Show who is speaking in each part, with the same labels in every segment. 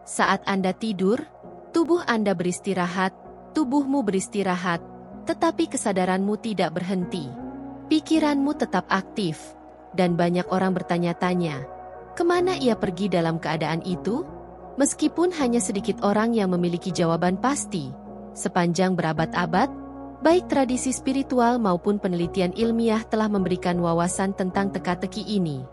Speaker 1: Saat Anda tidur, tubuh Anda beristirahat, tubuhmu beristirahat, tetapi kesadaranmu tidak berhenti. Pikiranmu tetap aktif, dan banyak orang bertanya-tanya, kemana ia pergi dalam keadaan itu? Meskipun hanya sedikit orang yang memiliki jawaban pasti, sepanjang berabad-abad, baik tradisi spiritual maupun penelitian ilmiah telah memberikan wawasan tentang teka-teki ini.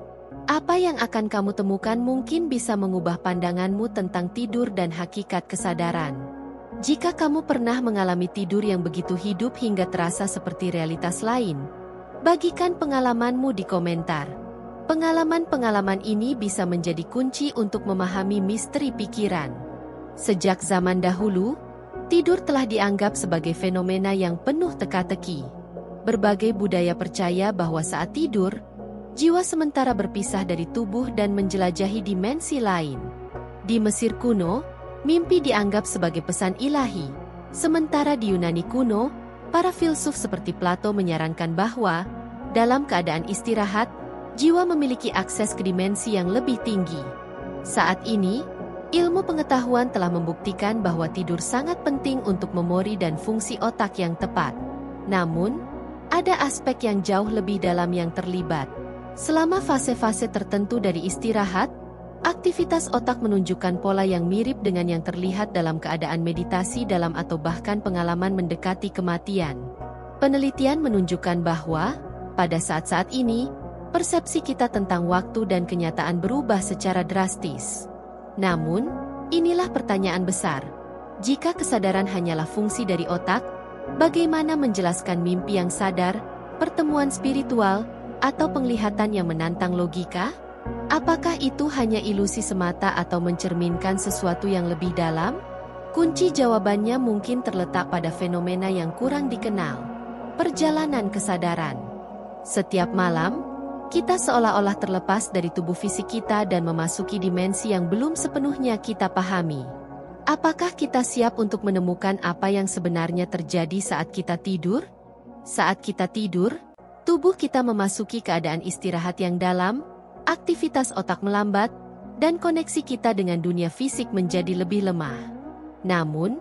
Speaker 1: Apa yang akan kamu temukan mungkin bisa mengubah pandanganmu tentang tidur dan hakikat kesadaran. Jika kamu pernah mengalami tidur yang begitu hidup hingga terasa seperti realitas lain, bagikan pengalamanmu di komentar. Pengalaman-pengalaman ini bisa menjadi kunci untuk memahami misteri pikiran. Sejak zaman dahulu, tidur telah dianggap sebagai fenomena yang penuh teka-teki. Berbagai budaya percaya bahwa saat tidur, jiwa sementara berpisah dari tubuh dan menjelajahi dimensi lain. Di Mesir kuno, mimpi dianggap sebagai pesan ilahi. Sementara di Yunani kuno, para filsuf seperti Plato menyarankan bahwa, dalam keadaan istirahat, jiwa memiliki akses ke dimensi yang lebih tinggi. Saat ini, ilmu pengetahuan telah membuktikan bahwa tidur sangat penting untuk memori dan fungsi otak yang tepat. Namun, ada aspek yang jauh lebih dalam yang terlibat. Selama fase-fase tertentu dari istirahat, aktivitas otak menunjukkan pola yang mirip dengan yang terlihat dalam keadaan meditasi dalam atau bahkan pengalaman mendekati kematian. Penelitian menunjukkan bahwa, pada saat-saat ini, persepsi kita tentang waktu dan kenyataan berubah secara drastis. Namun, inilah pertanyaan besar. Jika kesadaran hanyalah fungsi dari otak, bagaimana menjelaskan mimpi yang sadar, pertemuan spiritual, atau penglihatan yang menantang logika? Apakah itu hanya ilusi semata atau mencerminkan sesuatu yang lebih dalam? Kunci jawabannya mungkin terletak pada fenomena yang kurang dikenal. Perjalanan kesadaran. Setiap malam, kita seolah-olah terlepas dari tubuh fisik kita dan memasuki dimensi yang belum sepenuhnya kita pahami. Apakah kita siap untuk menemukan apa yang sebenarnya terjadi saat kita tidur? Saat kita tidur, tubuh kita memasuki keadaan istirahat yang dalam, aktivitas otak melambat, dan koneksi kita dengan dunia fisik menjadi lebih lemah. Namun,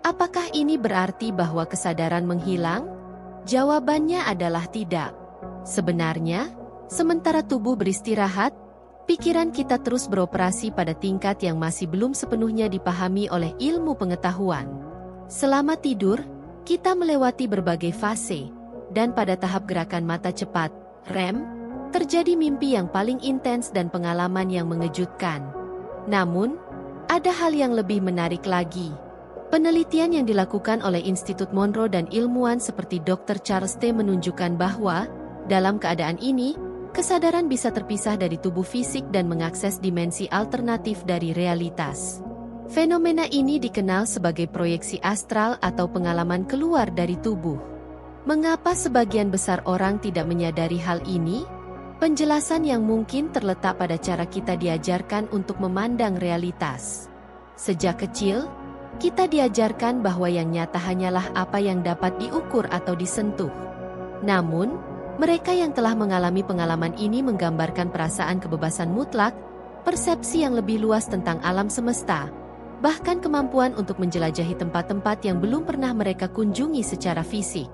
Speaker 1: apakah ini berarti bahwa kesadaran menghilang? Jawabannya adalah tidak. Sebenarnya, sementara tubuh beristirahat, pikiran kita terus beroperasi pada tingkat yang masih belum sepenuhnya dipahami oleh ilmu pengetahuan. Selama tidur, kita melewati berbagai fase, dan pada tahap gerakan mata cepat, REM, terjadi mimpi yang paling intens dan pengalaman yang mengejutkan. Namun, ada hal yang lebih menarik lagi. Penelitian yang dilakukan oleh Institut Monroe dan ilmuwan seperti Dr. Charles T. menunjukkan bahwa, dalam keadaan ini, kesadaran bisa terpisah dari tubuh fisik dan mengakses dimensi alternatif dari realitas. Fenomena ini dikenal sebagai proyeksi astral atau pengalaman keluar dari tubuh. Mengapa sebagian besar orang tidak menyadari hal ini? Penjelasan yang mungkin terletak pada cara kita diajarkan untuk memandang realitas. Sejak kecil, kita diajarkan bahwa yang nyata hanyalah apa yang dapat diukur atau disentuh. Namun, mereka yang telah mengalami pengalaman ini menggambarkan perasaan kebebasan mutlak, persepsi yang lebih luas tentang alam semesta, bahkan kemampuan untuk menjelajahi tempat-tempat yang belum pernah mereka kunjungi secara fisik.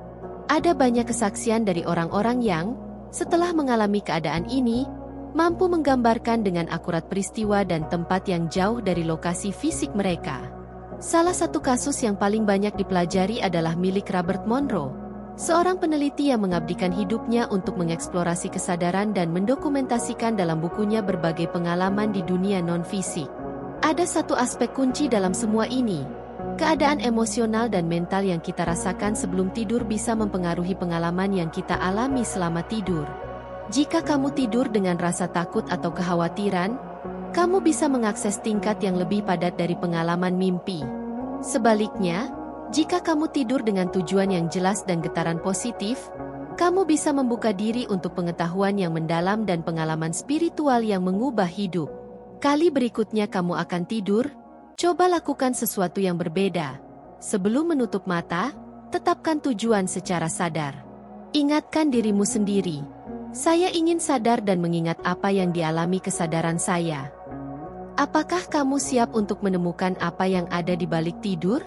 Speaker 1: Ada banyak kesaksian dari orang-orang yang, setelah mengalami keadaan ini, mampu menggambarkan dengan akurat peristiwa dan tempat yang jauh dari lokasi fisik mereka. Salah satu kasus yang paling banyak dipelajari adalah milik Robert Monroe, seorang peneliti yang mengabdikan hidupnya untuk mengeksplorasi kesadaran dan mendokumentasikan dalam bukunya berbagai pengalaman di dunia non-fisik. Ada satu aspek kunci dalam semua ini. Keadaan emosional dan mental yang kita rasakan sebelum tidur bisa mempengaruhi pengalaman yang kita alami selama tidur. Jika kamu tidur dengan rasa takut atau kekhawatiran, kamu bisa mengakses tingkat yang lebih padat dari pengalaman mimpi. Sebaliknya, jika kamu tidur dengan tujuan yang jelas dan getaran positif, kamu bisa membuka diri untuk pengetahuan yang mendalam dan pengalaman spiritual yang mengubah hidup. Kali berikutnya kamu akan tidur, coba lakukan sesuatu yang berbeda. Sebelum menutup mata, tetapkan tujuan secara sadar. Ingatkan dirimu sendiri, saya ingin sadar dan mengingat apa yang dialami kesadaran saya. Apakah kamu siap untuk menemukan apa yang ada di balik tidur?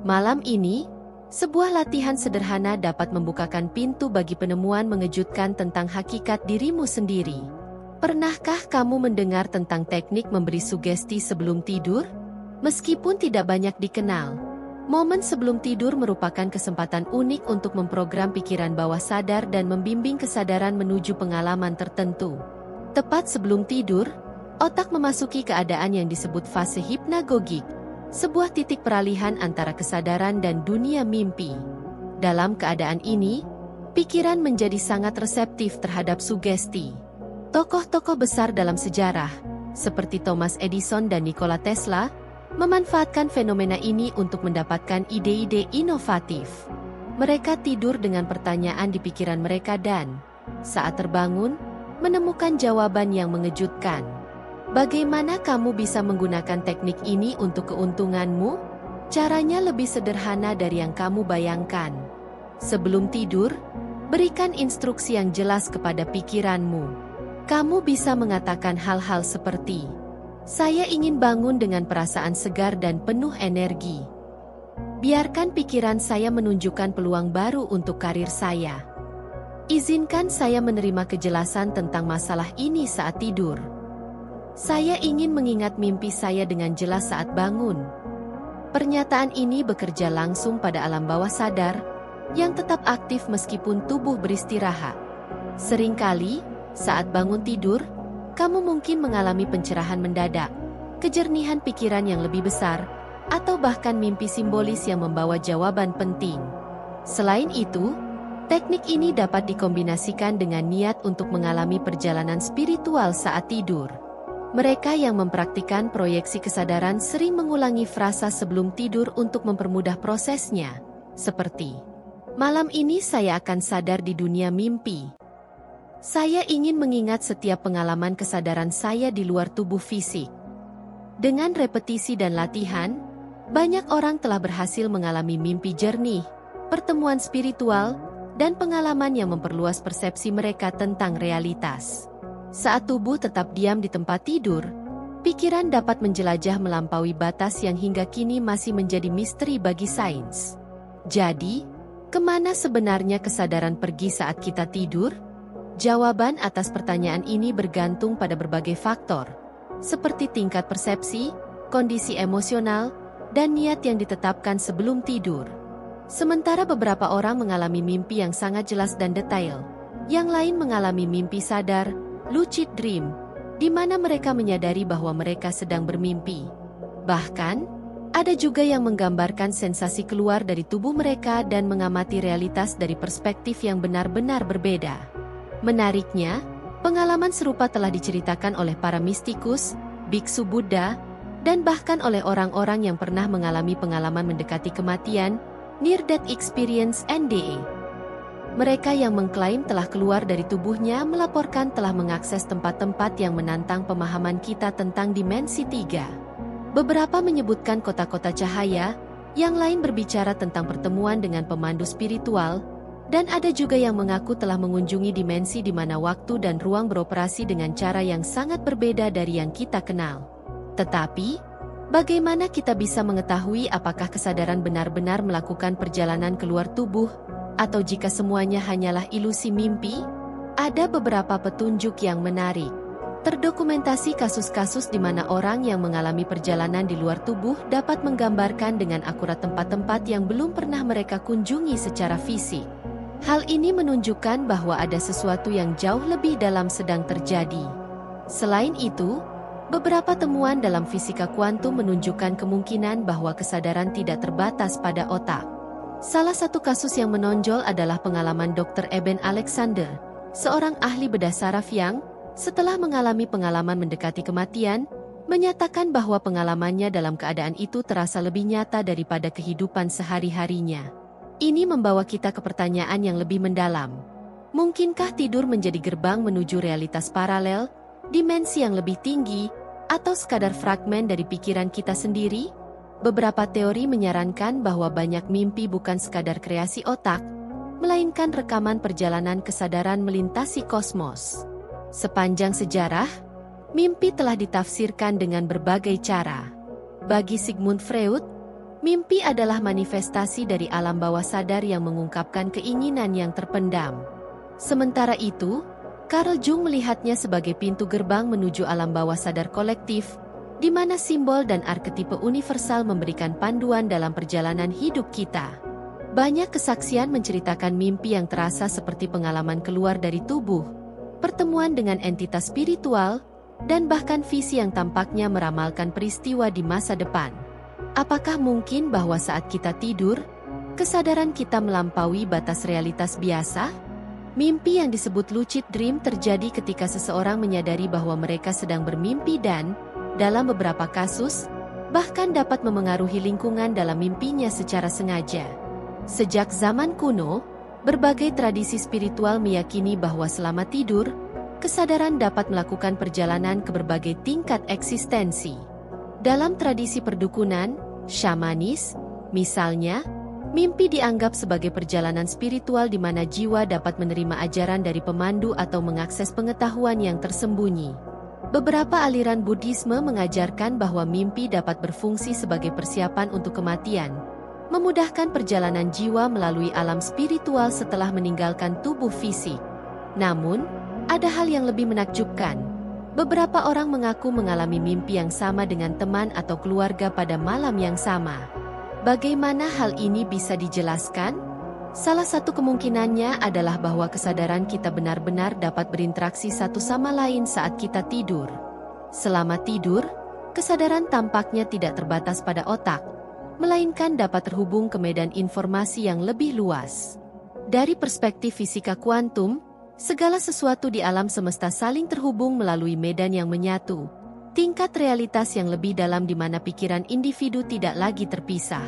Speaker 1: Malam ini, sebuah latihan sederhana dapat membukakan pintu bagi penemuan mengejutkan tentang hakikat dirimu sendiri. Pernahkah kamu mendengar tentang teknik memberi sugesti sebelum tidur? Meskipun tidak banyak dikenal, momen sebelum tidur merupakan kesempatan unik untuk memprogram pikiran bawah sadar dan membimbing kesadaran menuju pengalaman tertentu. Tepat sebelum tidur, otak memasuki keadaan yang disebut fase hipnagogik, sebuah titik peralihan antara kesadaran dan dunia mimpi. Dalam keadaan ini, pikiran menjadi sangat reseptif terhadap sugesti. Tokoh-tokoh besar dalam sejarah, seperti Thomas Edison dan Nikola Tesla, memanfaatkan fenomena ini untuk mendapatkan ide-ide inovatif. Mereka tidur dengan pertanyaan di pikiran mereka dan, saat terbangun, menemukan jawaban yang mengejutkan. Bagaimana kamu bisa menggunakan teknik ini untuk keuntunganmu? Caranya lebih sederhana dari yang kamu bayangkan. Sebelum tidur, berikan instruksi yang jelas kepada pikiranmu. Kamu bisa mengatakan hal-hal seperti, "Saya ingin bangun dengan perasaan segar dan penuh energi. Biarkan pikiran saya menunjukkan peluang baru untuk karir saya. Izinkan saya menerima kejelasan tentang masalah ini saat tidur. Saya ingin mengingat mimpi saya dengan jelas saat bangun." Pernyataan ini bekerja langsung pada alam bawah sadar, yang tetap aktif meskipun tubuh beristirahat. Seringkali, saat bangun tidur, kamu mungkin mengalami pencerahan mendadak, kejernihan pikiran yang lebih besar, atau bahkan mimpi simbolis yang membawa jawaban penting. Selain itu, teknik ini dapat dikombinasikan dengan niat untuk mengalami perjalanan spiritual saat tidur. Mereka yang mempraktikkan proyeksi kesadaran sering mengulangi frasa sebelum tidur untuk mempermudah prosesnya, seperti, "Malam ini saya akan sadar di dunia mimpi. Saya ingin mengingat setiap pengalaman kesadaran saya di luar tubuh fisik." Dengan repetisi dan latihan, banyak orang telah berhasil mengalami mimpi jernih, pertemuan spiritual, dan pengalaman yang memperluas persepsi mereka tentang realitas. Saat tubuh tetap diam di tempat tidur, pikiran dapat menjelajah melampaui batas yang hingga kini masih menjadi misteri bagi sains. Jadi, kemana sebenarnya kesadaran pergi saat kita tidur? Jawaban atas pertanyaan ini bergantung pada berbagai faktor, seperti tingkat persepsi, kondisi emosional, dan niat yang ditetapkan sebelum tidur. Sementara beberapa orang mengalami mimpi yang sangat jelas dan detail, yang lain mengalami mimpi sadar, lucid dream, di mana mereka menyadari bahwa mereka sedang bermimpi. Bahkan, ada juga yang menggambarkan sensasi keluar dari tubuh mereka dan mengamati realitas dari perspektif yang benar-benar berbeda. Menariknya, pengalaman serupa telah diceritakan oleh para mistikus, biksu Buddha, dan bahkan oleh orang-orang yang pernah mengalami pengalaman mendekati kematian, near-death experience (NDE). Mereka yang mengklaim telah keluar dari tubuhnya melaporkan telah mengakses tempat-tempat yang menantang pemahaman kita tentang dimensi 3. Beberapa menyebutkan kota-kota cahaya, yang lain berbicara tentang pertemuan dengan pemandu spiritual, dan ada juga yang mengaku telah mengunjungi dimensi di mana waktu dan ruang beroperasi dengan cara yang sangat berbeda dari yang kita kenal. Tetapi, bagaimana kita bisa mengetahui apakah kesadaran benar-benar melakukan perjalanan keluar tubuh, atau jika semuanya hanyalah ilusi mimpi? Ada beberapa petunjuk yang menarik. Terdokumentasi kasus-kasus di mana orang yang mengalami perjalanan di luar tubuh dapat menggambarkan dengan akurat tempat-tempat yang belum pernah mereka kunjungi secara fisik. Hal ini menunjukkan bahwa ada sesuatu yang jauh lebih dalam sedang terjadi. Selain itu, beberapa temuan dalam fisika kuantum menunjukkan kemungkinan bahwa kesadaran tidak terbatas pada otak. Salah satu kasus yang menonjol adalah pengalaman Dr. Eben Alexander, seorang ahli bedah saraf yang, setelah mengalami pengalaman mendekati kematian, menyatakan bahwa pengalamannya dalam keadaan itu terasa lebih nyata daripada kehidupan sehari-harinya. Ini membawa kita ke pertanyaan yang lebih mendalam. Mungkinkah tidur menjadi gerbang menuju realitas paralel, dimensi yang lebih tinggi, atau sekadar fragmen dari pikiran kita sendiri? Beberapa teori menyarankan bahwa banyak mimpi bukan sekadar kreasi otak, melainkan rekaman perjalanan kesadaran melintasi kosmos. Sepanjang sejarah, Mimpi telah ditafsirkan dengan berbagai cara. Bagi Sigmund Freud, mimpi adalah manifestasi dari alam bawah sadar yang mengungkapkan keinginan yang terpendam. Sementara itu, Carl Jung melihatnya sebagai pintu gerbang menuju alam bawah sadar kolektif, di mana simbol dan arketipe universal memberikan panduan dalam perjalanan hidup kita. Banyak kesaksian menceritakan mimpi yang terasa seperti pengalaman keluar dari tubuh, pertemuan dengan entitas spiritual, dan bahkan visi yang tampaknya meramalkan peristiwa di masa depan. Apakah mungkin bahwa saat kita tidur, kesadaran kita melampaui batas realitas biasa? Mimpi yang disebut lucid dream terjadi ketika seseorang menyadari bahwa mereka sedang bermimpi dan, dalam beberapa kasus, bahkan dapat memengaruhi lingkungan dalam mimpinya secara sengaja. Sejak zaman kuno, berbagai tradisi spiritual meyakini bahwa selama tidur, kesadaran dapat melakukan perjalanan ke berbagai tingkat eksistensi. Dalam tradisi perdukunan, syamanis, misalnya, mimpi dianggap sebagai perjalanan spiritual di mana jiwa dapat menerima ajaran dari pemandu atau mengakses pengetahuan yang tersembunyi. Beberapa aliran Buddhisme mengajarkan bahwa mimpi dapat berfungsi sebagai persiapan untuk kematian, memudahkan perjalanan jiwa melalui alam spiritual setelah meninggalkan tubuh fisik. Namun, ada hal yang lebih menakjubkan. Beberapa orang mengaku mengalami mimpi yang sama dengan teman atau keluarga pada malam yang sama. Bagaimana hal ini bisa dijelaskan? Salah satu kemungkinannya adalah bahwa kesadaran kita benar-benar dapat berinteraksi satu sama lain saat kita tidur. Selama tidur, kesadaran tampaknya tidak terbatas pada otak, melainkan dapat terhubung ke medan informasi yang lebih luas. Dari perspektif fisika kuantum, segala sesuatu di alam semesta saling terhubung melalui medan yang menyatu, tingkat realitas yang lebih dalam di mana pikiran individu tidak lagi terpisah.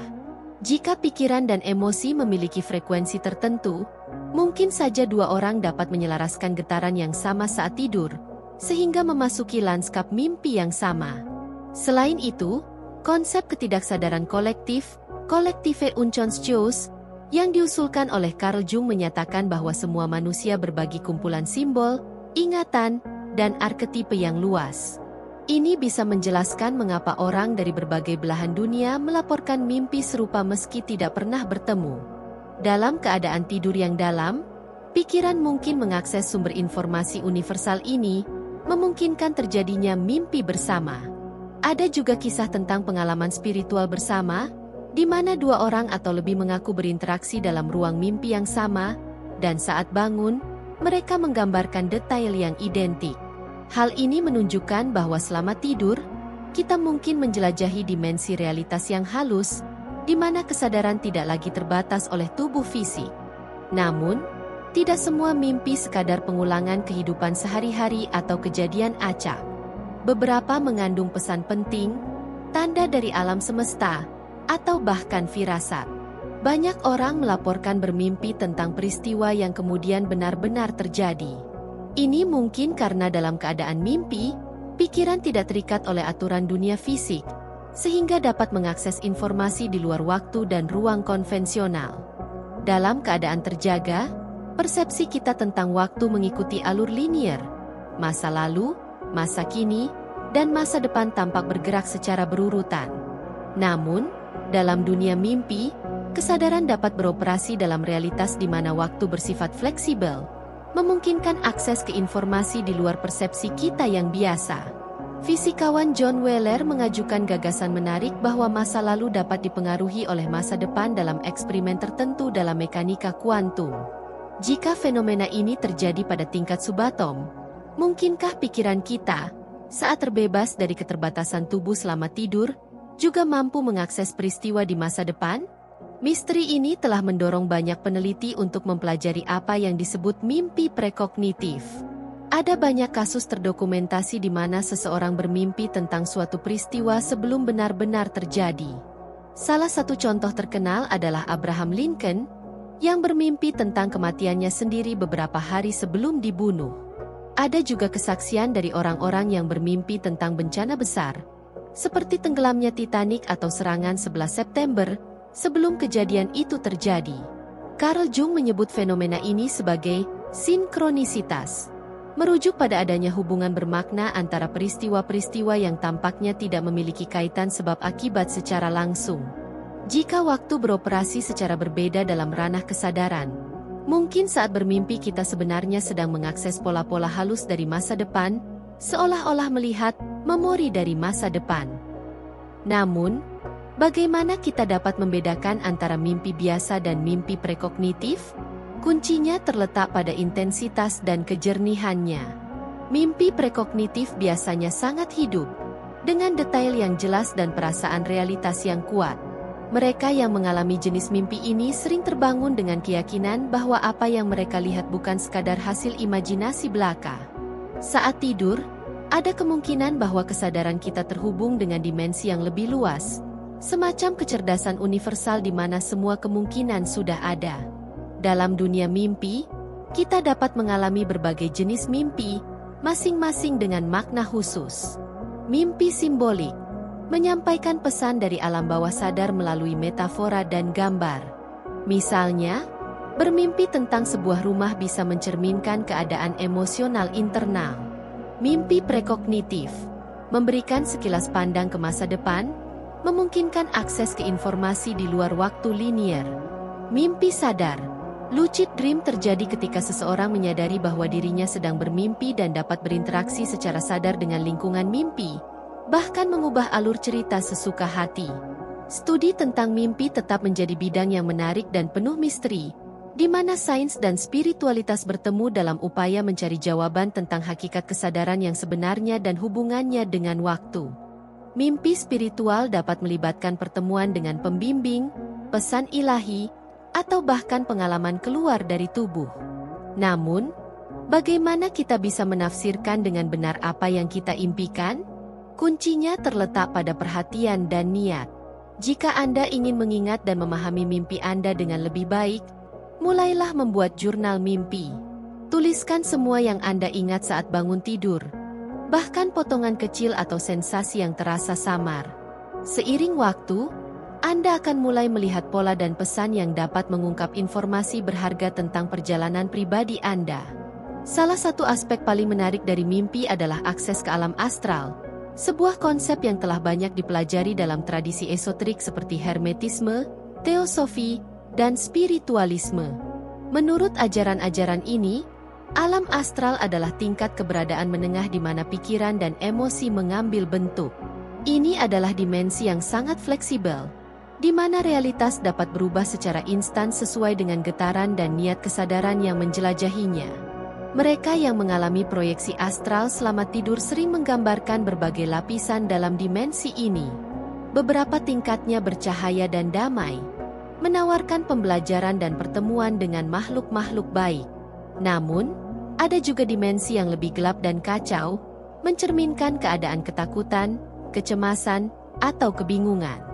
Speaker 1: Jika pikiran dan emosi memiliki frekuensi tertentu, mungkin saja dua orang dapat menyelaraskan getaran yang sama saat tidur, sehingga memasuki lanskap mimpi yang sama. Selain itu, konsep ketidaksadaran kolektif, Kollektive Unconscious, yang diusulkan oleh Carl Jung menyatakan bahwa semua manusia berbagi kumpulan simbol, ingatan, dan arketipe yang luas. Ini bisa menjelaskan mengapa orang dari berbagai belahan dunia melaporkan mimpi serupa meski tidak pernah bertemu. Dalam keadaan tidur yang dalam, pikiran mungkin mengakses sumber informasi universal ini, memungkinkan terjadinya mimpi bersama. Ada juga kisah tentang pengalaman spiritual bersama, di mana dua orang atau lebih mengaku berinteraksi dalam ruang mimpi yang sama, dan saat bangun, mereka menggambarkan detail yang identik. Hal ini menunjukkan bahwa selama tidur, kita mungkin menjelajahi dimensi realitas yang halus, di mana kesadaran tidak lagi terbatas oleh tubuh fisik. Namun, tidak semua mimpi sekadar pengulangan kehidupan sehari-hari atau kejadian acak. Beberapa mengandung pesan penting, tanda dari alam semesta, atau bahkan firasat. Banyak orang melaporkan bermimpi tentang peristiwa yang kemudian benar-benar terjadi. Ini mungkin karena dalam keadaan mimpi, pikiran tidak terikat oleh aturan dunia fisik, sehingga dapat mengakses informasi di luar waktu dan ruang konvensional. Dalam keadaan terjaga, persepsi kita tentang waktu mengikuti alur linier. Masa lalu, masa kini, dan masa depan tampak bergerak secara berurutan. Namun, dalam dunia mimpi, kesadaran dapat beroperasi dalam realitas di mana waktu bersifat fleksibel, memungkinkan akses ke informasi di luar persepsi kita yang biasa. Fisikawan John Wheeler mengajukan gagasan menarik bahwa masa lalu dapat dipengaruhi oleh masa depan dalam eksperimen tertentu dalam mekanika kuantum. Jika fenomena ini terjadi pada tingkat subatom, mungkinkah pikiran kita, saat terbebas dari keterbatasan tubuh selama tidur, juga mampu mengakses peristiwa di masa depan? Misteri ini telah mendorong banyak peneliti untuk mempelajari apa yang disebut mimpi prekognitif. Ada banyak kasus terdokumentasi di mana seseorang bermimpi tentang suatu peristiwa sebelum benar-benar terjadi. Salah satu contoh terkenal adalah Abraham Lincoln, yang bermimpi tentang kematiannya sendiri beberapa hari sebelum dibunuh. Ada juga kesaksian dari orang-orang yang bermimpi tentang bencana besar, seperti tenggelamnya Titanic atau serangan 11 September, sebelum kejadian itu terjadi. Carl Jung menyebut fenomena ini sebagai sinkronisitas. merujuk pada adanya hubungan bermakna antara peristiwa-peristiwa yang tampaknya tidak memiliki kaitan sebab akibat secara langsung. Jika waktu beroperasi secara berbeda dalam ranah kesadaran, mungkin saat bermimpi kita sebenarnya sedang mengakses pola-pola halus dari masa depan, seolah-olah melihat memori dari masa depan. Namun, bagaimana kita dapat membedakan antara mimpi biasa dan mimpi prekognitif? Kuncinya terletak pada intensitas dan kejernihannya. Mimpi prekognitif biasanya sangat hidup, dengan detail yang jelas dan perasaan realitas yang kuat. Mereka yang mengalami jenis mimpi ini sering terbangun dengan keyakinan bahwa apa yang mereka lihat bukan sekadar hasil imajinasi belaka. Saat tidur, ada kemungkinan bahwa kesadaran kita terhubung dengan dimensi yang lebih luas, semacam kecerdasan universal di mana semua kemungkinan sudah ada. Dalam dunia mimpi, kita dapat mengalami berbagai jenis mimpi, masing-masing dengan makna khusus. Mimpi simbolik menyampaikan pesan dari alam bawah sadar melalui metafora dan gambar. Misalnya, bermimpi tentang sebuah rumah bisa mencerminkan keadaan emosional internal. Mimpi prekognitif memberikan sekilas pandang ke masa depan, memungkinkan akses ke informasi di luar waktu linier. Mimpi sadar, lucid dream terjadi ketika seseorang menyadari bahwa dirinya sedang bermimpi dan dapat berinteraksi secara sadar dengan lingkungan mimpi, bahkan mengubah alur cerita sesuka hati. Studi tentang mimpi tetap menjadi bidang yang menarik dan penuh misteri, di mana sains dan spiritualitas bertemu dalam upaya mencari jawaban tentang hakikat kesadaran yang sebenarnya dan hubungannya dengan waktu. Mimpi spiritual dapat melibatkan pertemuan dengan pembimbing, pesan ilahi, atau bahkan pengalaman keluar dari tubuh. Namun, bagaimana kita bisa menafsirkan dengan benar apa yang kita impikan? Kuncinya terletak pada perhatian dan niat. Jika Anda ingin mengingat dan memahami mimpi Anda dengan lebih baik, mulailah membuat jurnal mimpi. Tuliskan semua yang Anda ingat saat bangun tidur, bahkan potongan kecil atau sensasi yang terasa samar. Seiring waktu, Anda akan mulai melihat pola dan pesan yang dapat mengungkap informasi berharga tentang perjalanan pribadi Anda. Salah satu aspek paling menarik dari mimpi adalah akses ke alam astral, sebuah konsep yang telah banyak dipelajari dalam tradisi esoterik seperti hermetisme, teosofi, dan spiritualisme. Menurut ajaran-ajaran ini, alam astral adalah tingkat keberadaan menengah di mana pikiran dan emosi mengambil bentuk. Ini adalah dimensi yang sangat fleksibel, di mana realitas dapat berubah secara instan sesuai dengan getaran dan niat kesadaran yang menjelajahinya. Mereka yang mengalami proyeksi astral selama tidur sering menggambarkan berbagai lapisan dalam dimensi ini. Beberapa tingkatnya bercahaya dan damai, menawarkan pembelajaran dan pertemuan dengan makhluk-makhluk baik. Namun, ada juga dimensi yang lebih gelap dan kacau, mencerminkan keadaan ketakutan, kecemasan, atau kebingungan.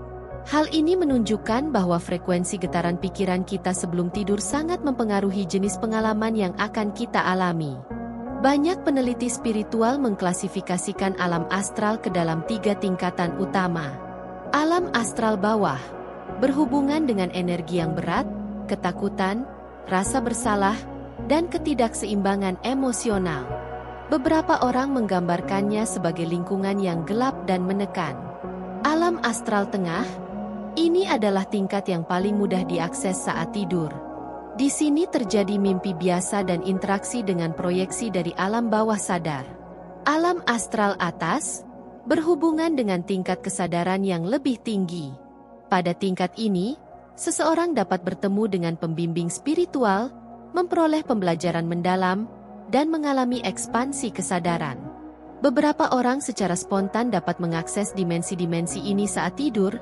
Speaker 1: Hal ini menunjukkan bahwa frekuensi getaran pikiran kita sebelum tidur sangat mempengaruhi jenis pengalaman yang akan kita alami. Banyak peneliti spiritual mengklasifikasikan alam astral ke dalam 3 tingkatan utama. Alam astral bawah berhubungan dengan energi yang berat, ketakutan, rasa bersalah, dan ketidakseimbangan emosional. Beberapa orang menggambarkannya sebagai lingkungan yang gelap dan menekan. Alam astral tengah, ini adalah tingkat yang paling mudah diakses saat tidur. Di sini terjadi mimpi biasa dan interaksi dengan proyeksi dari alam bawah sadar. Alam astral atas berhubungan dengan tingkat kesadaran yang lebih tinggi. Pada tingkat ini, seseorang dapat bertemu dengan pembimbing spiritual, memperoleh pembelajaran mendalam, dan mengalami ekspansi kesadaran. Beberapa orang secara spontan dapat mengakses dimensi-dimensi ini saat tidur,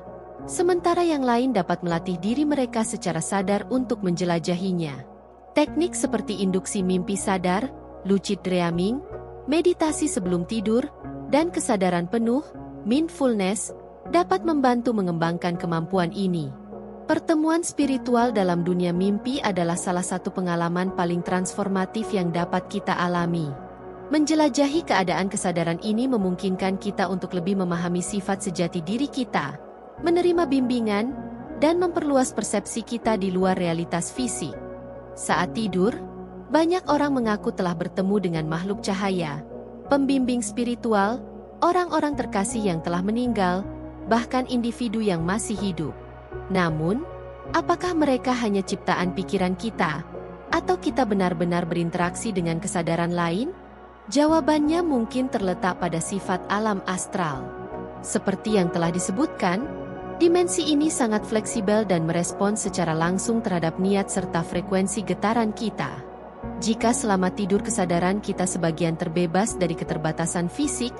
Speaker 1: sementara yang lain dapat melatih diri mereka secara sadar untuk menjelajahinya. Teknik seperti induksi mimpi sadar, lucid dreaming, meditasi sebelum tidur, dan kesadaran penuh, mindfulness, dapat membantu mengembangkan kemampuan ini. Pertemuan spiritual dalam dunia mimpi adalah salah satu pengalaman paling transformatif yang dapat kita alami. Menjelajahi keadaan kesadaran ini memungkinkan kita untuk lebih memahami sifat sejati diri kita, menerima bimbingan, dan memperluas persepsi kita di luar realitas fisik. Saat tidur, Banyak orang mengaku telah bertemu dengan makhluk cahaya, pembimbing spiritual, orang-orang terkasih yang telah meninggal, bahkan individu yang masih hidup. Namun, apakah mereka hanya ciptaan pikiran kita, atau kita benar-benar berinteraksi dengan kesadaran lain? Jawabannya mungkin terletak pada sifat alam astral. Seperti yang telah disebutkan, dimensi ini sangat fleksibel dan merespons secara langsung terhadap niat serta frekuensi getaran kita. Jika selama tidur kesadaran kita sebagian terbebas dari keterbatasan fisik,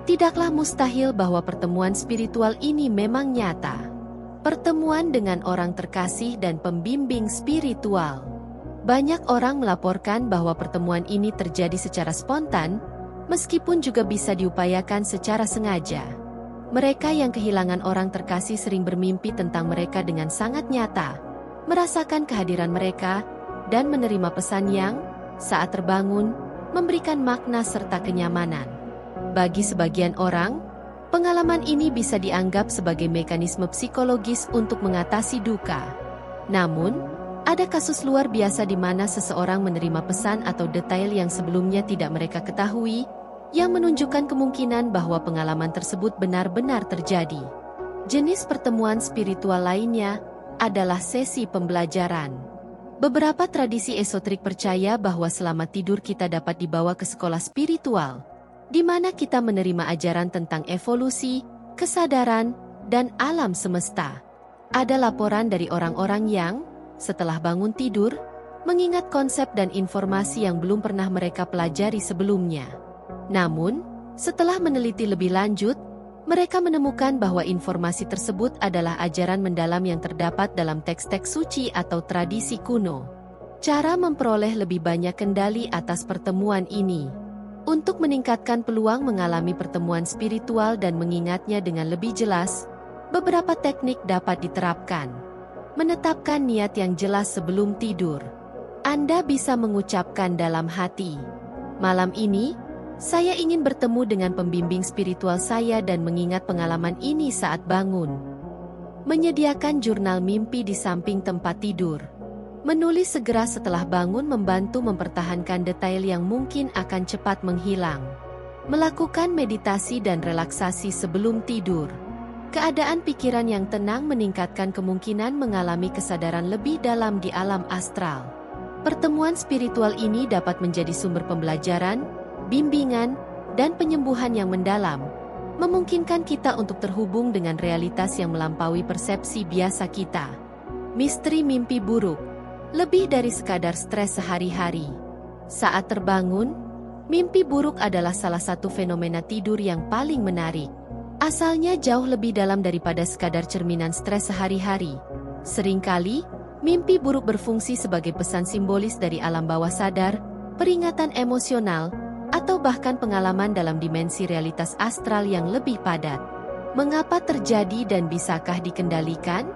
Speaker 1: tidaklah mustahil bahwa pertemuan spiritual ini memang nyata. Pertemuan dengan orang terkasih dan pembimbing spiritual. Banyak orang melaporkan bahwa pertemuan ini terjadi secara spontan, meskipun juga bisa diupayakan secara sengaja. Mereka yang kehilangan orang terkasih sering bermimpi tentang mereka dengan sangat nyata, merasakan kehadiran mereka, dan menerima pesan yang, saat terbangun, memberikan makna serta kenyamanan. Bagi sebagian orang, pengalaman ini bisa dianggap sebagai mekanisme psikologis untuk mengatasi duka. Namun, ada kasus luar biasa di mana seseorang menerima pesan atau detail yang sebelumnya tidak mereka ketahui, yang menunjukkan kemungkinan bahwa pengalaman tersebut benar-benar terjadi. Jenis pertemuan spiritual lainnya adalah sesi pembelajaran. Beberapa tradisi esoterik percaya bahwa selama tidur kita dapat dibawa ke sekolah spiritual, di mana kita menerima ajaran tentang evolusi, kesadaran, dan alam semesta. Ada laporan dari orang-orang yang, setelah bangun tidur, mengingat konsep dan informasi yang belum pernah mereka pelajari sebelumnya. Namun, setelah meneliti lebih lanjut, mereka menemukan bahwa informasi tersebut adalah ajaran mendalam yang terdapat dalam teks-teks suci atau tradisi kuno. Cara memperoleh lebih banyak kendali atas pertemuan ini. Untuk meningkatkan peluang mengalami pertemuan spiritual dan mengingatnya dengan lebih jelas, beberapa teknik dapat diterapkan. Menetapkan niat yang jelas sebelum tidur. Anda bisa mengucapkan dalam hati, "Malam ini, saya ingin bertemu dengan pembimbing spiritual saya dan mengingat pengalaman ini saat bangun." Menyediakan jurnal mimpi di samping tempat tidur. Menulis segera setelah bangun membantu mempertahankan detail yang mungkin akan cepat menghilang. Melakukan meditasi dan relaksasi sebelum tidur. Keadaan pikiran yang tenang meningkatkan kemungkinan mengalami kesadaran lebih dalam di alam astral. Pertemuan spiritual ini dapat menjadi sumber pembelajaran, bimbingan, dan penyembuhan yang mendalam, memungkinkan kita untuk terhubung dengan realitas yang melampaui persepsi biasa kita. Misteri mimpi buruk, lebih dari sekadar stres sehari-hari. Saat terbangun, mimpi buruk adalah salah satu fenomena tidur yang paling menarik. Asalnya jauh lebih dalam daripada sekadar cerminan stres sehari-hari. Seringkali, mimpi buruk berfungsi sebagai pesan simbolis dari alam bawah sadar, peringatan emosional, atau bahkan pengalaman dalam dimensi realitas astral yang lebih padat. Mengapa terjadi dan bisakah dikendalikan?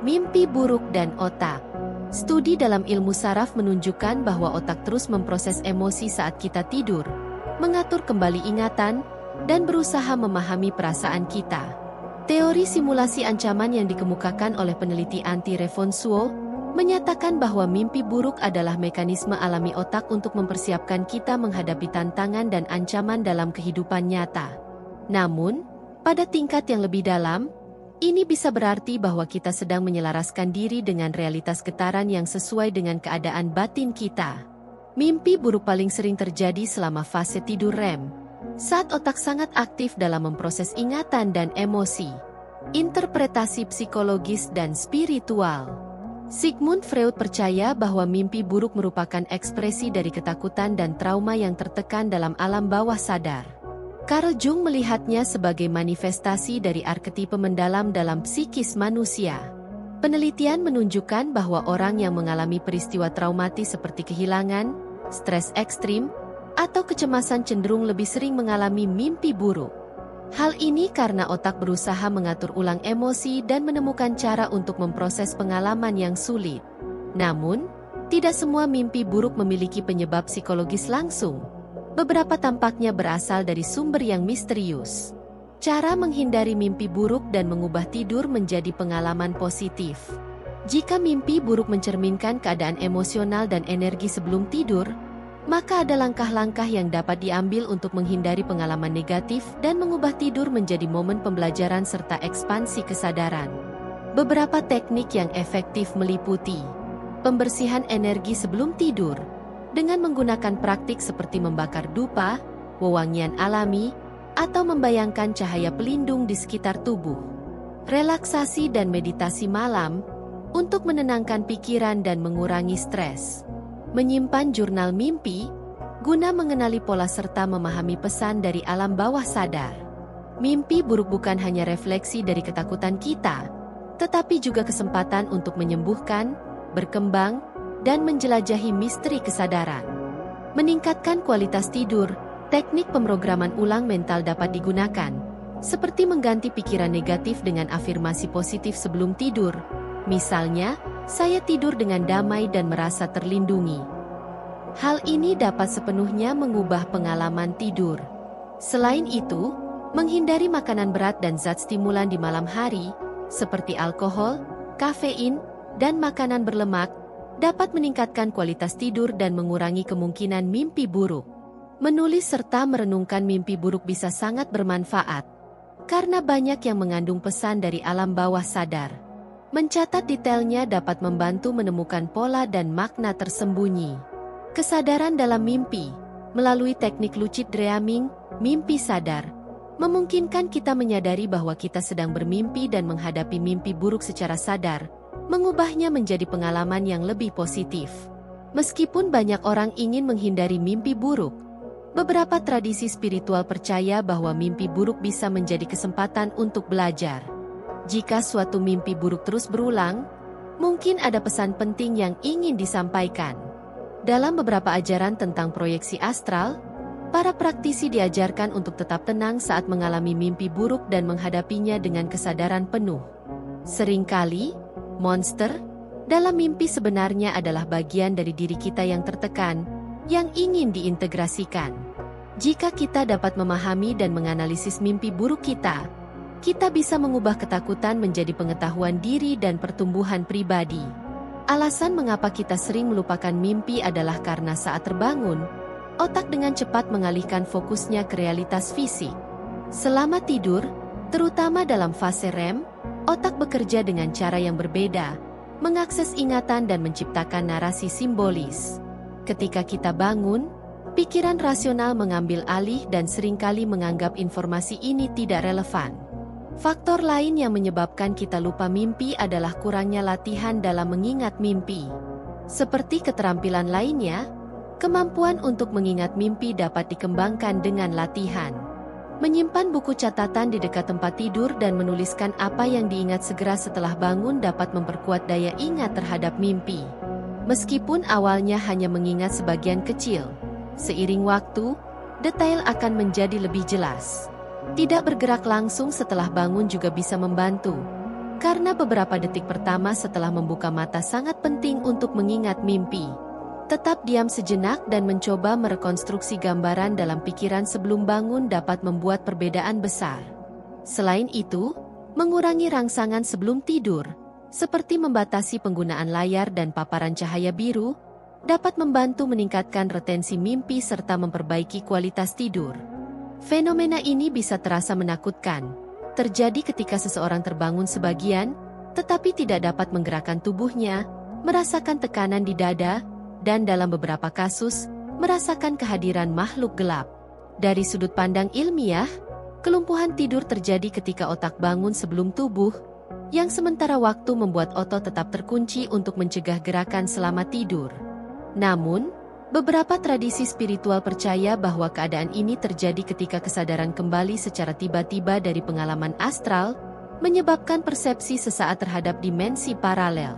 Speaker 1: Mimpi buruk dan otak. Studi dalam ilmu saraf menunjukkan bahwa otak terus memproses emosi saat kita tidur, mengatur kembali ingatan, dan berusaha memahami perasaan kita. Teori simulasi ancaman yang dikemukakan oleh peneliti Antti Revonsuo menyatakan bahwa mimpi buruk adalah mekanisme alami otak untuk mempersiapkan kita menghadapi tantangan dan ancaman dalam kehidupan nyata. Namun, pada tingkat yang lebih dalam, ini bisa berarti bahwa kita sedang menyelaraskan diri dengan realitas getaran yang sesuai dengan keadaan batin kita. Mimpi buruk paling sering terjadi selama fase tidur REM, saat otak sangat aktif dalam memproses ingatan dan emosi. Interpretasi psikologis dan spiritual. Sigmund Freud percaya bahwa mimpi buruk merupakan ekspresi dari ketakutan dan trauma yang tertekan dalam alam bawah sadar. Carl Jung melihatnya sebagai manifestasi dari arketipe mendalam dalam psikis manusia. Penelitian menunjukkan bahwa orang yang mengalami peristiwa traumatis seperti kehilangan, stres ekstrim, atau kecemasan cenderung lebih sering mengalami mimpi buruk. Hal ini karena otak berusaha mengatur ulang emosi dan menemukan cara untuk memproses pengalaman yang sulit. Namun, tidak semua mimpi buruk memiliki penyebab psikologis langsung. Beberapa tampaknya berasal dari sumber yang misterius. Cara menghindari mimpi buruk dan mengubah tidur menjadi pengalaman positif. Jika mimpi buruk mencerminkan keadaan emosional dan energi sebelum tidur, maka ada langkah-langkah yang dapat diambil untuk menghindari pengalaman negatif dan mengubah tidur menjadi momen pembelajaran serta ekspansi kesadaran. Beberapa teknik yang efektif meliputi pembersihan energi sebelum tidur dengan menggunakan praktik seperti membakar dupa, wewangian alami, atau membayangkan cahaya pelindung di sekitar tubuh. Relaksasi dan meditasi malam untuk menenangkan pikiran dan mengurangi stres. Menyimpan jurnal mimpi, guna mengenali pola serta memahami pesan dari alam bawah sadar. Mimpi buruk bukan hanya refleksi dari ketakutan kita, tetapi juga kesempatan untuk menyembuhkan, berkembang, dan menjelajahi misteri kesadaran. Meningkatkan kualitas tidur, teknik pemrograman ulang mental dapat digunakan, seperti mengganti pikiran negatif dengan afirmasi positif sebelum tidur. Misalnya, saya tidur dengan damai dan merasa terlindungi. Hal ini dapat sepenuhnya mengubah pengalaman tidur. Selain itu, menghindari makanan berat dan zat stimulan di malam hari, seperti alkohol, kafein, dan makanan berlemak, dapat meningkatkan kualitas tidur dan mengurangi kemungkinan mimpi buruk. Menulis serta merenungkan mimpi buruk bisa sangat bermanfaat, karena banyak yang mengandung pesan dari alam bawah sadar. Mencatat detailnya dapat membantu menemukan pola dan makna tersembunyi. Kesadaran dalam mimpi, melalui teknik lucid dreaming, mimpi sadar, memungkinkan kita menyadari bahwa kita sedang bermimpi dan menghadapi mimpi buruk secara sadar, mengubahnya menjadi pengalaman yang lebih positif. Meskipun banyak orang ingin menghindari mimpi buruk, beberapa tradisi spiritual percaya bahwa mimpi buruk bisa menjadi kesempatan untuk belajar. Jika suatu mimpi buruk terus berulang, mungkin ada pesan penting yang ingin disampaikan. Dalam beberapa ajaran tentang proyeksi astral, para praktisi diajarkan untuk tetap tenang saat mengalami mimpi buruk dan menghadapinya dengan kesadaran penuh. Seringkali, monster dalam mimpi sebenarnya adalah bagian dari diri kita yang tertekan, yang ingin diintegrasikan. Jika kita dapat memahami dan menganalisis mimpi buruk kita bisa mengubah ketakutan menjadi pengetahuan diri dan pertumbuhan pribadi. Alasan mengapa kita sering melupakan mimpi adalah karena saat terbangun, otak dengan cepat mengalihkan fokusnya ke realitas fisik. Selama tidur, terutama dalam fase REM, otak bekerja dengan cara yang berbeda, mengakses ingatan dan menciptakan narasi simbolis. Ketika kita bangun, pikiran rasional mengambil alih dan seringkali menganggap informasi ini tidak relevan. Faktor lain yang menyebabkan kita lupa mimpi adalah kurangnya latihan dalam mengingat mimpi. Seperti keterampilan lainnya, kemampuan untuk mengingat mimpi dapat dikembangkan dengan latihan. Menyimpan buku catatan di dekat tempat tidur dan menuliskan apa yang diingat segera setelah bangun dapat memperkuat daya ingat terhadap mimpi. Meskipun awalnya hanya mengingat sebagian kecil, seiring waktu, detail akan menjadi lebih jelas. Tidak bergerak langsung setelah bangun juga bisa membantu, karena beberapa detik pertama setelah membuka mata sangat penting untuk mengingat mimpi. Tetap diam sejenak dan mencoba merekonstruksi gambaran dalam pikiran sebelum bangun dapat membuat perbedaan besar. Selain itu, mengurangi rangsangan sebelum tidur, seperti membatasi penggunaan layar dan paparan cahaya biru, dapat membantu meningkatkan retensi mimpi serta memperbaiki kualitas tidur. Fenomena ini bisa terasa menakutkan. Terjadi ketika seseorang terbangun sebagian, tetapi tidak dapat menggerakkan tubuhnya, merasakan tekanan di dada, dan dalam beberapa kasus, merasakan kehadiran makhluk gelap. Dari sudut pandang ilmiah, kelumpuhan tidur terjadi ketika otak bangun sebelum tubuh, yang sementara waktu membuat otot tetap terkunci untuk mencegah gerakan selama tidur. Namun, beberapa tradisi spiritual percaya bahwa keadaan ini terjadi ketika kesadaran kembali secara tiba-tiba dari pengalaman astral, menyebabkan persepsi sesaat terhadap dimensi paralel.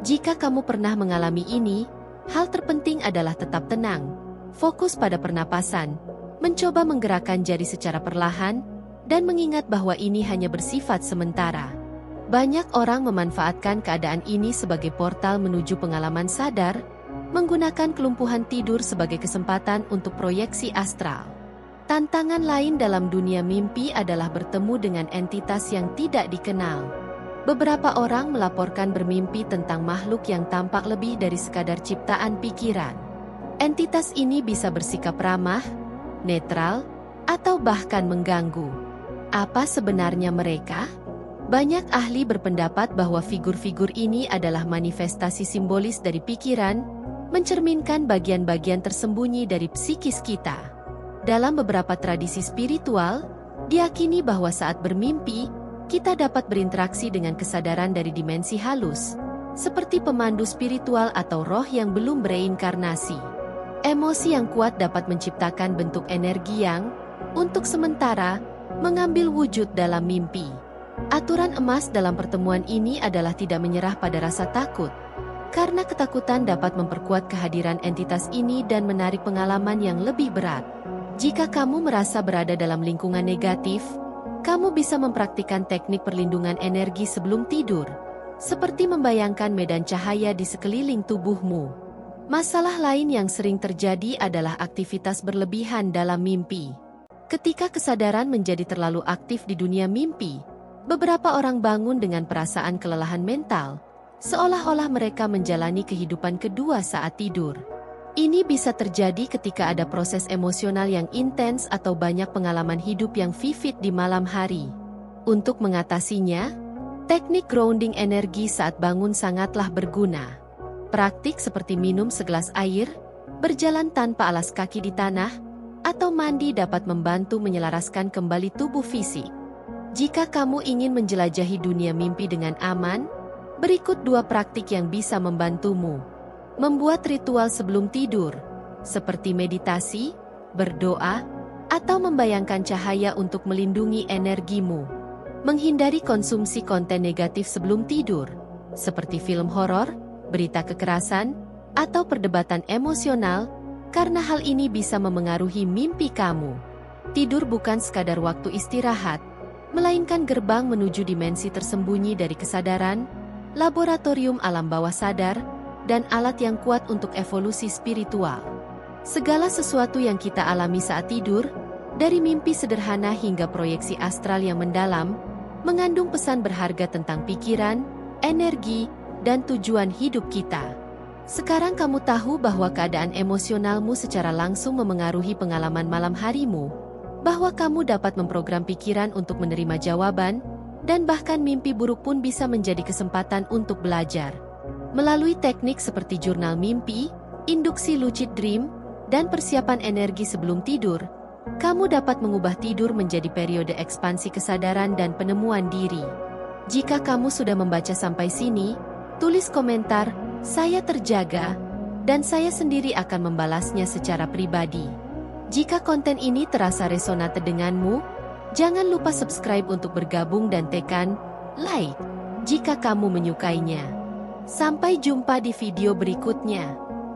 Speaker 1: Jika kamu pernah mengalami ini, hal terpenting adalah tetap tenang, fokus pada pernapasan, mencoba menggerakkan jari secara perlahan, dan mengingat bahwa ini hanya bersifat sementara. Banyak orang memanfaatkan keadaan ini sebagai portal menuju pengalaman sadar, menggunakan kelumpuhan tidur sebagai kesempatan untuk proyeksi astral. Tantangan lain dalam dunia mimpi adalah bertemu dengan entitas yang tidak dikenal. Beberapa orang melaporkan bermimpi tentang makhluk yang tampak lebih dari sekadar ciptaan pikiran. Entitas ini bisa bersikap ramah, netral, atau bahkan mengganggu. Apa sebenarnya mereka? Banyak ahli berpendapat bahwa figur-figur ini adalah manifestasi simbolis dari pikiran, mencerminkan bagian-bagian tersembunyi dari psikis kita. Dalam beberapa tradisi spiritual, diyakini bahwa saat bermimpi, kita dapat berinteraksi dengan kesadaran dari dimensi halus, seperti pemandu spiritual atau roh yang belum bereinkarnasi. Emosi yang kuat dapat menciptakan bentuk energi yang, untuk sementara, mengambil wujud dalam mimpi. Aturan emas dalam pertemuan ini adalah tidak menyerah pada rasa takut, karena ketakutan dapat memperkuat kehadiran entitas ini dan menarik pengalaman yang lebih berat. Jika kamu merasa berada dalam lingkungan negatif, kamu bisa mempraktikkan teknik perlindungan energi sebelum tidur, seperti membayangkan medan cahaya di sekeliling tubuhmu. Masalah lain yang sering terjadi adalah aktivitas berlebihan dalam mimpi. Ketika kesadaran menjadi terlalu aktif di dunia mimpi, beberapa orang bangun dengan perasaan kelelahan mental, seolah-olah mereka menjalani kehidupan kedua saat tidur. Ini bisa terjadi ketika ada proses emosional yang intens atau banyak pengalaman hidup yang vivid di malam hari. Untuk mengatasinya, teknik grounding energi saat bangun sangatlah berguna. Praktik seperti minum segelas air, berjalan tanpa alas kaki di tanah, atau mandi dapat membantu menyelaraskan kembali tubuh fisik. Jika kamu ingin menjelajahi dunia mimpi dengan aman, berikut 2 praktik yang bisa membantumu. Membuat ritual sebelum tidur, seperti meditasi, berdoa, atau membayangkan cahaya untuk melindungi energimu. Menghindari konsumsi konten negatif sebelum tidur, seperti film horor, berita kekerasan, atau perdebatan emosional, karena hal ini bisa memengaruhi mimpi kamu. Tidur bukan sekadar waktu istirahat, melainkan gerbang menuju dimensi tersembunyi dari kesadaran, laboratorium alam bawah sadar, dan alat yang kuat untuk evolusi spiritual. Segala sesuatu yang kita alami saat tidur, dari mimpi sederhana hingga proyeksi astral yang mendalam, mengandung pesan berharga tentang pikiran, energi, dan tujuan hidup kita. Sekarang kamu tahu bahwa keadaan emosionalmu secara langsung memengaruhi pengalaman malam harimu, bahwa kamu dapat memprogram pikiran untuk menerima jawaban, dan bahkan mimpi buruk pun bisa menjadi kesempatan untuk belajar. Melalui teknik seperti jurnal mimpi, induksi lucid dream, dan persiapan energi sebelum tidur, kamu dapat mengubah tidur menjadi periode ekspansi kesadaran dan penemuan diri. Jika kamu sudah membaca sampai sini, tulis komentar, "Saya terjaga," dan saya sendiri akan membalasnya secara pribadi. Jika konten ini terasa resonate denganmu, jangan lupa subscribe untuk bergabung dan tekan like jika kamu menyukainya. Sampai jumpa di video berikutnya.